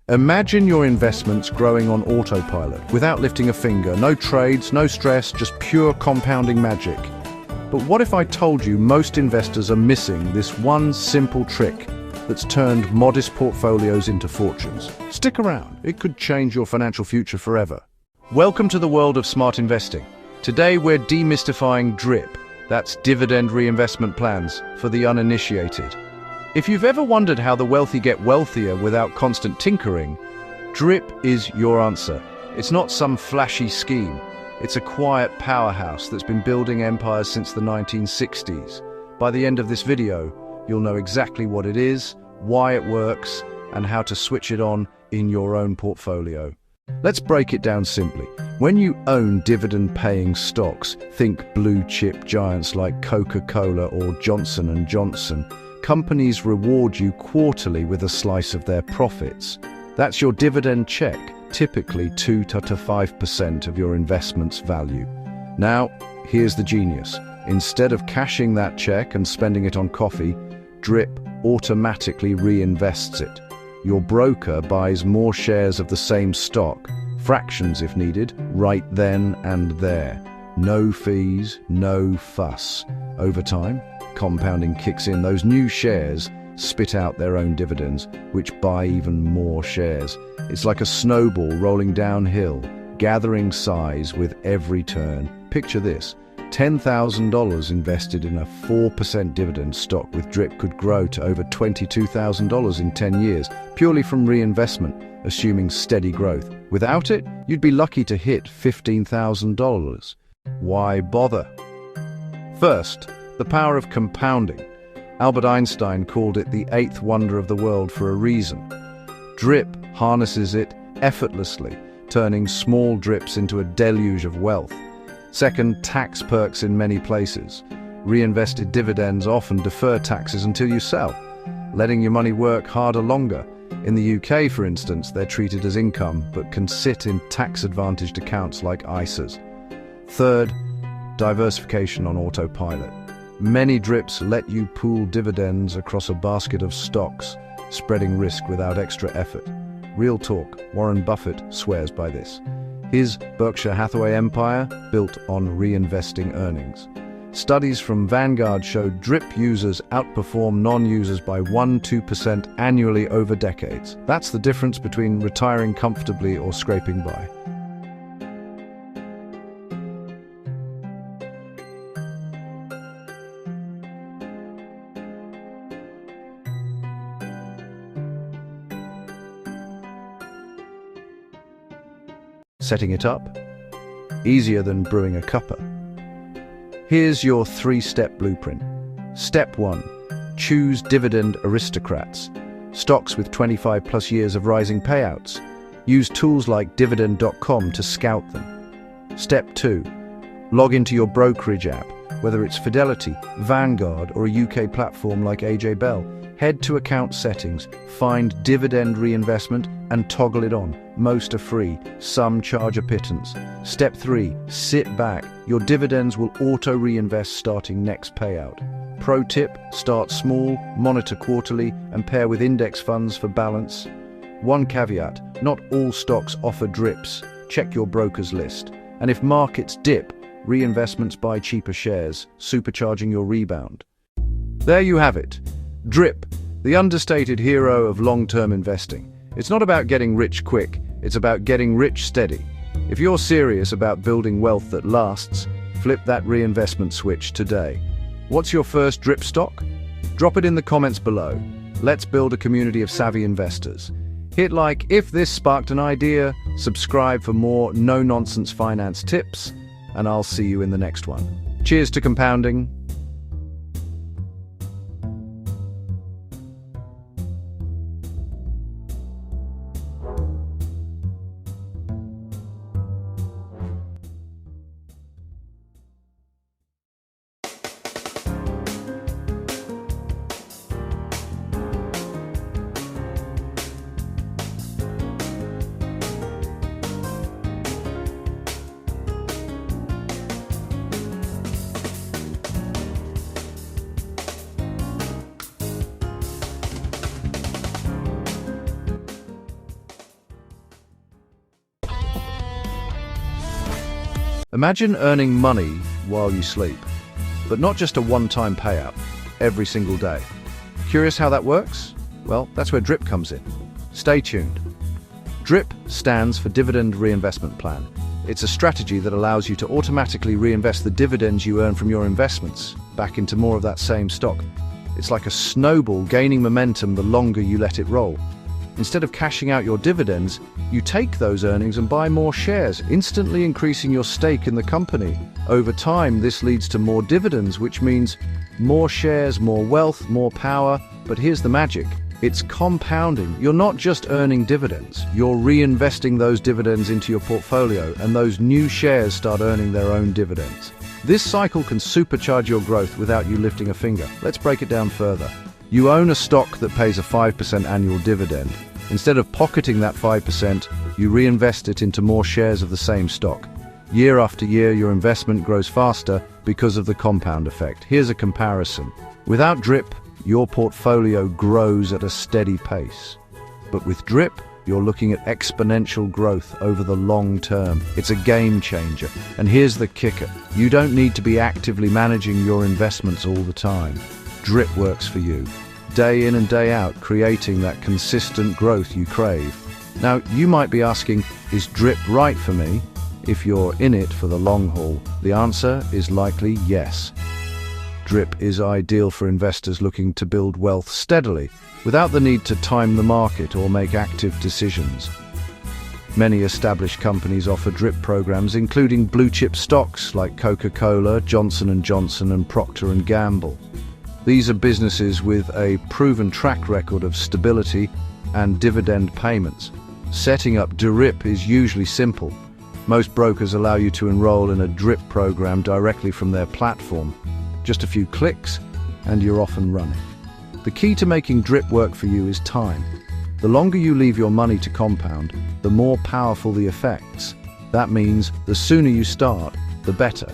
Imagine your investments growing on autopilot, without lifting a finger, no trades, no stress, just pure compounding magic. But what if I told you most investors are missing this one simple trick that's turned modest portfolios into fortunes? Stick around, it could change your financial future forever. Welcome to the world of smart investing. Today we're demystifying DRIP, that's Dividend Reinvestment Plans, for the uninitiated. If you've ever wondered how the wealthy get wealthier without constant tinkering, DRIP is your answer. It's not some flashy scheme. It's a quiet powerhouse that's been building empires since the 1960s. By the end of this video, you'll know exactly what it is, why it works, and how to switch it on in your own portfolio. Let's break it down simply. When you own dividend-paying stocks, think blue-chip giants like Coca-Cola or Johnson & Johnson, companies reward you quarterly with a slice of their profits. That's your dividend check, typically 2 to 5% of your investment's value. Now, here's the genius. Instead of cashing that check and spending it on coffee, DRIP automatically reinvests it. Your broker buys more shares of the same stock, fractions if needed, right then and there. No fees, no fuss. Over time, compounding kicks in. Those new shares spit out their own dividends, which buy even more shares. It's like a snowball rolling downhill, gathering size with every turn. Picture this. $10,000 invested in a 4% dividend stock with DRIP could grow to over $22,000 in 10 years, purely from reinvestment, assuming steady growth. Without it, you'd be lucky to hit $15,000. Why bother? First, the power of compounding. Albert Einstein called it the eighth wonder of the world for a reason. DRIP harnesses it effortlessly, turning small drips into a deluge of wealth. Second, tax perks in many places. Reinvested dividends often defer taxes until you sell, letting your money work harder longer. In the UK, for instance, they're treated as income, but can sit in tax-advantaged accounts like ISAs. Third, diversification on autopilot. Many DRIPs let you pool dividends across a basket of stocks, spreading risk without extra effort. Real talk, Warren Buffett swears by this. His Berkshire Hathaway empire built on reinvesting earnings. Studies from Vanguard show DRIP users outperform non-users by 1–2% annually over decades. That's the difference between retiring comfortably or scraping by. Setting it up? Easier than brewing a cuppa. Here's your 3-step blueprint. Step 1. Choose dividend aristocrats. Stocks with 25+ years of rising payouts. Use tools like dividend.com to scout them. Step 2. Log into your brokerage app, whether it's Fidelity, Vanguard, or a UK platform like AJ Bell. Head to account settings, find dividend reinvestment, and toggle it on. Most are free, some charge a pittance. Step 3. Sit back. Your dividends will auto-reinvest starting next payout. Pro tip, start small, monitor quarterly, and pair with index funds for balance. One caveat, not all stocks offer DRIPs. Check your broker's list. And if markets dip, reinvestments buy cheaper shares, supercharging your rebound. There you have it. DRIP, the understated hero of long-term investing. It's not about getting rich quick, it's about getting rich steady. If you're serious about building wealth that lasts, flip that reinvestment switch today. What's your first DRIP stock? Drop it in the comments below. Let's build a community of savvy investors. Hit like if this sparked an idea, subscribe for more no-nonsense finance tips, and I'll see you in the next one. Cheers to compounding. Imagine earning money while you sleep, but not just a one-time payout, every single day. Curious how that works? Well, that's where DRIP comes in. Stay tuned. DRIP stands for Dividend Reinvestment Plan. It's a strategy that allows you to automatically reinvest the dividends you earn from your investments back into more of that same stock. It's like a snowball gaining momentum the longer you let it roll. Instead of cashing out your dividends, you take those earnings and buy more shares, instantly increasing your stake in the company. Over time, this leads to more dividends, which means more shares, more wealth, more power. But here's the magic. It's compounding. You're not just earning dividends, you're reinvesting those dividends into your portfolio, and those new shares start earning their own dividends. This cycle can supercharge your growth without you lifting a finger. Let's break it down further. You own a stock that pays a 5% annual dividend. Instead of pocketing that 5%, you reinvest it into more shares of the same stock. Year after year, your investment grows faster because of the compound effect. Here's a comparison. Without DRIP, your portfolio grows at a steady pace. But with DRIP, you're looking at exponential growth over the long term. It's a game changer. And here's the kicker. You don't need to be actively managing your investments all the time. DRIP works for you, day in and day out, creating that consistent growth you crave. Now, you might be asking, is DRIP right for me? If you're in it for the long haul, the answer is likely yes. DRIP is ideal for investors looking to build wealth steadily, without the need to time the market or make active decisions. Many established companies offer DRIP programs, including blue-chip stocks like Coca-Cola, Johnson & Johnson, and Procter & Gamble. These are businesses with a proven track record of stability and dividend payments. Setting up DRIP is usually simple. Most brokers allow you to enroll in a DRIP program directly from their platform. Just a few clicks, and you're off and running. The key to making DRIP work for you is time. The longer you leave your money to compound, the more powerful the effects. That means the sooner you start, the better.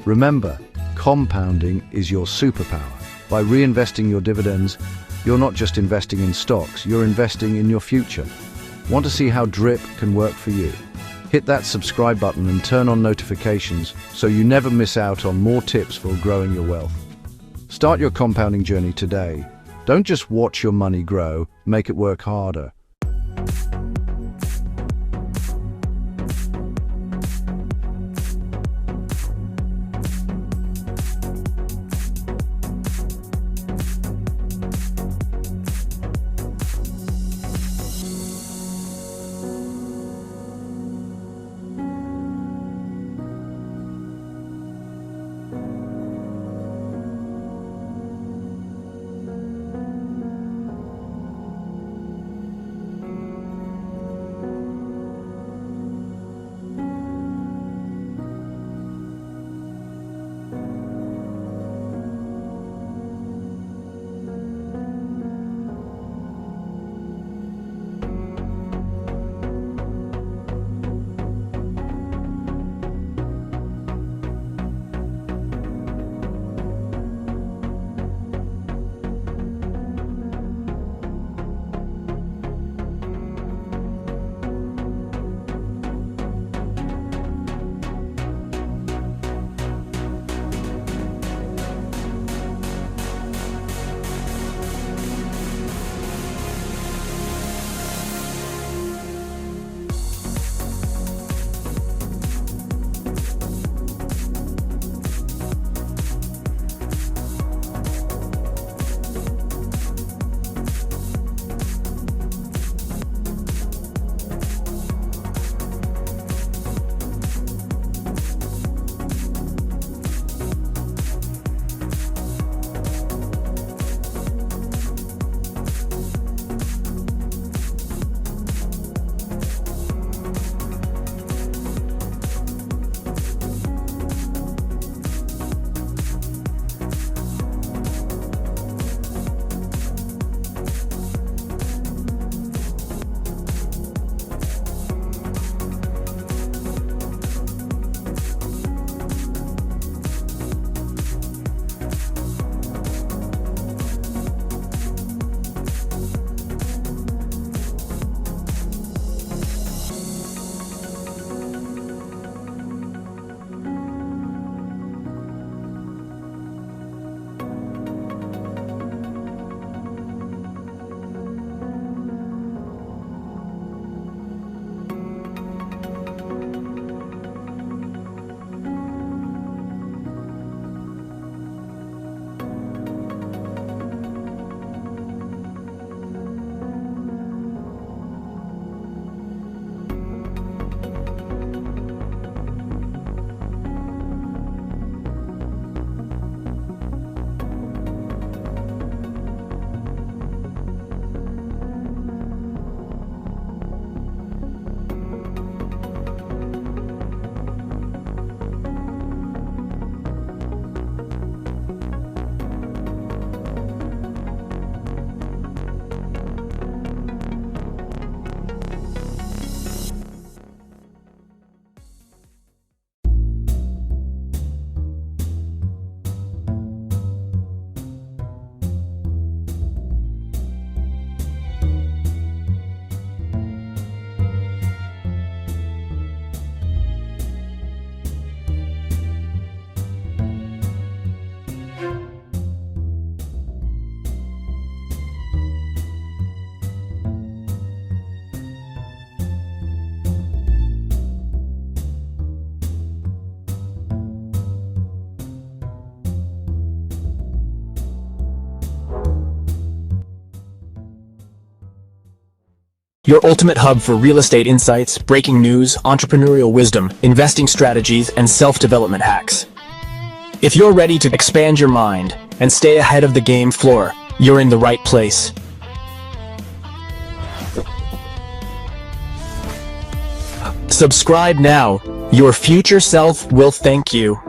Remember, compounding is your superpower. By reinvesting your dividends, you're not just investing in stocks, you're investing in your future. Want to see how DRIP can work for you? Hit that subscribe button and turn on notifications so you never miss out on more tips for growing your wealth. Start your compounding journey today. Don't just watch your money grow, make it work harder. your ultimate hub for real estate insights, breaking news, entrepreneurial wisdom, investing strategies, and self-development hacks. If you're ready to expand your mind and stay ahead of the game floor, you're in the right place. Subscribe now. Your future self will thank you.